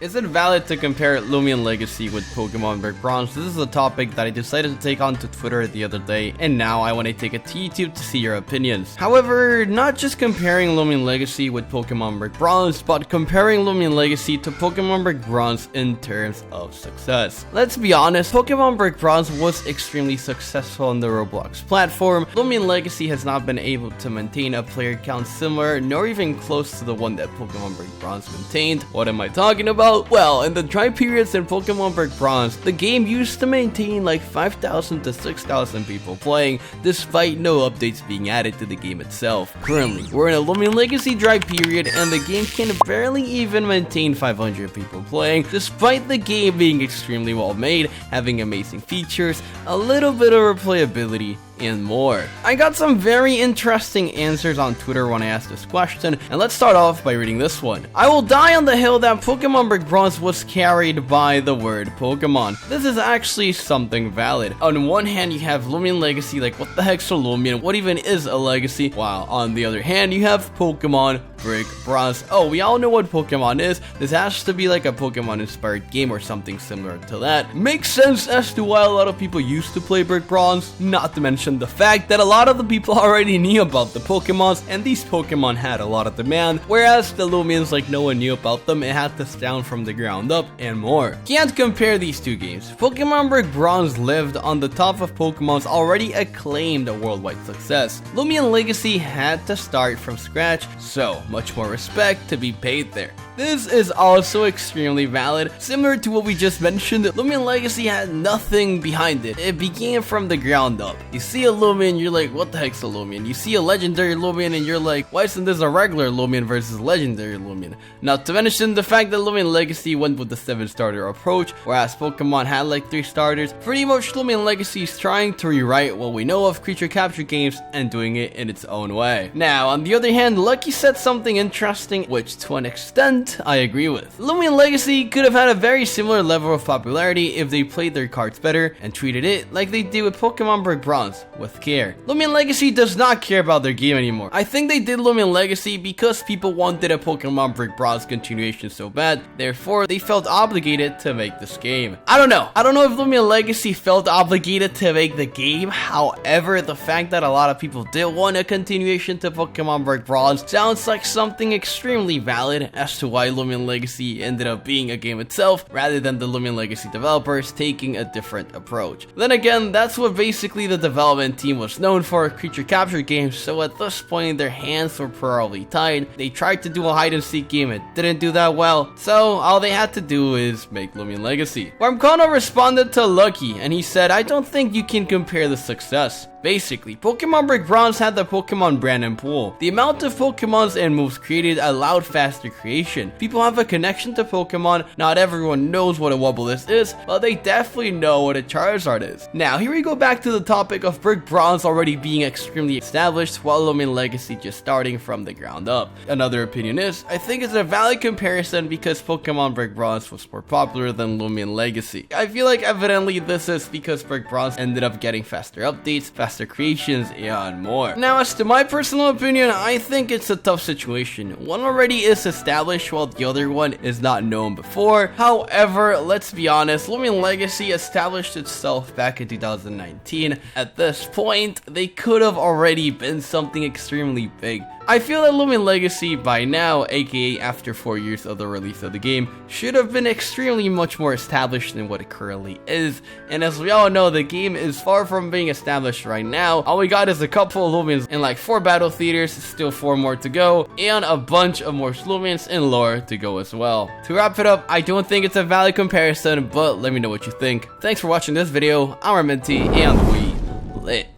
Is it valid to compare Loomian Legacy with Pokemon Brick Bronze? This is a topic that I decided to take on to Twitter the other day, and now I want to take it to YouTube to see your opinions. However, not just comparing Loomian Legacy with Pokemon Brick Bronze, but comparing Loomian Legacy to Pokemon Brick Bronze in terms of success. Let's be honest, Pokemon Brick Bronze was extremely successful on the Roblox platform. Loomian Legacy has not been able to maintain a player count similar, nor even close to the one that Pokemon Brick Bronze maintained. What am I talking about? Well, in the dry periods in Pokemon Brick Bronze, the game used to maintain like 5,000 to 6,000 people playing, despite no updates being added to the game itself. Currently, we're in a Loomian Legacy dry period, and the game can barely even maintain 500 people playing, despite the game being extremely well made, having amazing features, a little bit of replayability, and more. I got some very interesting answers on Twitter when I asked this question, and let's start off by reading this one. I will die on the hill that Pokemon Brick Bronze was carried by the word Pokemon. This is actually something valid. On one hand, you have Loomian Legacy, like what the heck's a Loomian? What even is a legacy? While on the other hand, you have Pokemon Brick Bronze. Oh, we all know what Pokemon is. This has to be like a Pokemon inspired game or something similar to that. Makes sense as to why a lot of people used to play Brick Bronze, not to mention the fact that a lot of the people already knew about the Pokemons, and these Pokemon had a lot of demand, whereas the Loomians, like no one knew about them, it had to stand from the ground up, and more. Can't compare these two games. Pokemon Brick Bronze lived on the top of Pokemon's already acclaimed worldwide success. Loomian Legacy had to start from scratch, so much more respect to be paid there. This is also extremely valid. Similar to what we just mentioned, Loomian Legacy had nothing behind it. It began from the ground up. You see a Loomian, you're like, what the heck's a Loomian? You see a legendary Loomian and you're like, why isn't this a regular Loomian versus legendary Loomian? Not to mention the fact that Loomian Legacy went with the 7-starter approach, whereas Pokemon had like 3 starters. Pretty much Loomian Legacy is trying to rewrite what we know of creature capture games and doing it in its own way. Now, on the other hand, Lucky said something interesting, which to an extent, I agree with. Loomian Legacy could have had a very similar level of popularity if they played their cards better and treated it like they did with Pokemon Brick Bronze, with care. Loomian Legacy does not care about their game anymore. I think they did Loomian Legacy because people wanted a Pokemon Brick Bronze continuation so bad, therefore they felt obligated to make this game. I don't know if Loomian Legacy felt obligated to make the game. However, the fact that a lot of people did want a continuation to Pokemon Brick Bronze sounds like something extremely valid as to why Loomian Legacy ended up being a game itself, rather than the Loomian Legacy developers taking a different approach. Then again, that's what basically the development team was known for, creature capture games, so at this point their hands were probably tied. They tried to do a hide and seek game, it didn't do that well, so all they had to do is make Loomian Legacy. Wormkono responded to Lucky, and he said, I don't think you can compare the success. Basically, Pokemon Brick Bronze had the Pokemon brand and pool. The amount of Pokemons and moves created allowed faster creation. People have a connection to Pokemon. Not everyone knows what a Wobbulis is, but they definitely know what a Charizard is. Now, here we go back to the topic of Brick Bronze already being extremely established, while Loomian Legacy just starting from the ground up. Another opinion is, I think it's a valid comparison because Pokemon Brick Bronze was more popular than Loomian Legacy. I feel like evidently this is because Brick Bronze ended up getting faster updates, faster creations, and more. Now, as to my personal opinion, I think it's a tough situation. One already is established while the other one is not known before. However, let's be honest, Loomian Legacy established itself back in 2019. At this point, they could have already been something extremely big. I feel that Loomian Legacy by now, aka after 4 years of the release of the game, should have been extremely much more established than what it currently is, and as we all know, the game is far from being established right now. All we got is a couple of Loomians and like 4 battle theaters, still 4 more to go, and a bunch of more Loomians and lore to go as well. To wrap it up, I don't think it's a valid comparison, but let me know what you think. Thanks for watching this video. I'm Armenti, and we lit.